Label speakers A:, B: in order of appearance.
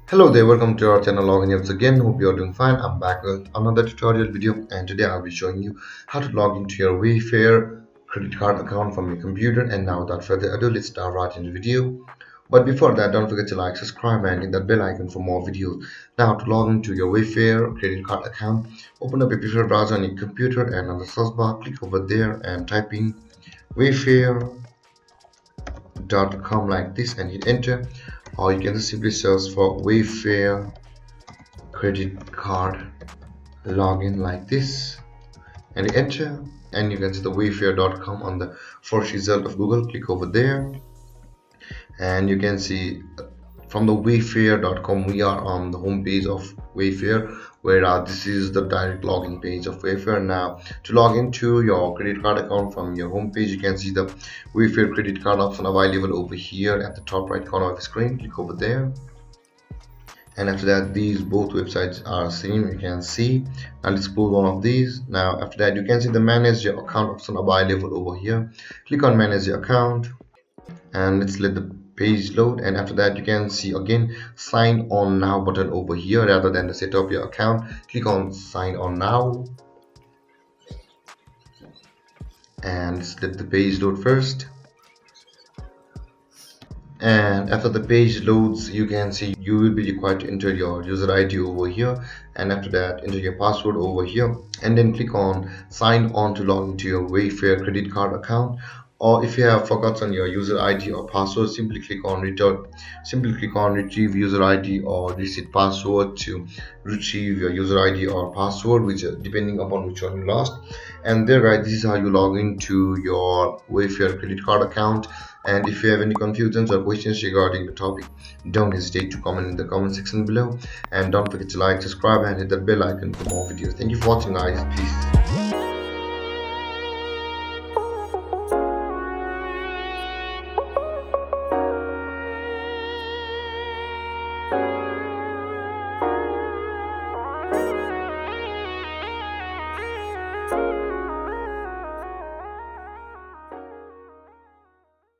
A: Hello there, welcome to our channel login once again. Hope you are doing fine. I'm back with another tutorial video, and today I'll be showing you how to log into your WayFair credit card account from your computer. And now without further ado, let's start right into the video. But before that, don't forget to like, subscribe and hit that bell icon for more videos. Now to log into your WayFair credit card account, open up your preferred browser on your computer, and on the search bar click over there and type in wayfair.com like this and hit enter, or you can just simply search for WayFair credit card login like this and enter, and you can see the wayfair.com on the first result of Google. Click over there and you can see from the wayfair.com we are on the home page of WayFair, where this is the direct login page of WayFair. Now to log into your credit card account from your home page, you can see the WayFair credit card option available over here at the top right corner of the screen. Click over there, and after that these both websites are same, you can see. Now let's close one of these. Now after that you can see the manage your account option available over here. Click on manage your account and let's let the page load, and after that you can see again sign on now button over here. Rather than to set up your account, click on sign on now and let's let the page load first. And after the page loads, you can see you will be required to enter your user ID over here, and after that enter your password over here, and then click on sign on to log into your WayFair credit card account. Or if you have forgotten your user ID or password, simply click on retrieve user ID or reset password to retrieve your user ID or password, which depending upon which one you lost. And there guys, this is how you log into your WayFair credit card account. And if you have any confusions or questions regarding the topic, don't hesitate to comment in the comment section below, and don't forget to like, subscribe and hit that bell icon for more videos. Thank you for watching guys. Peace.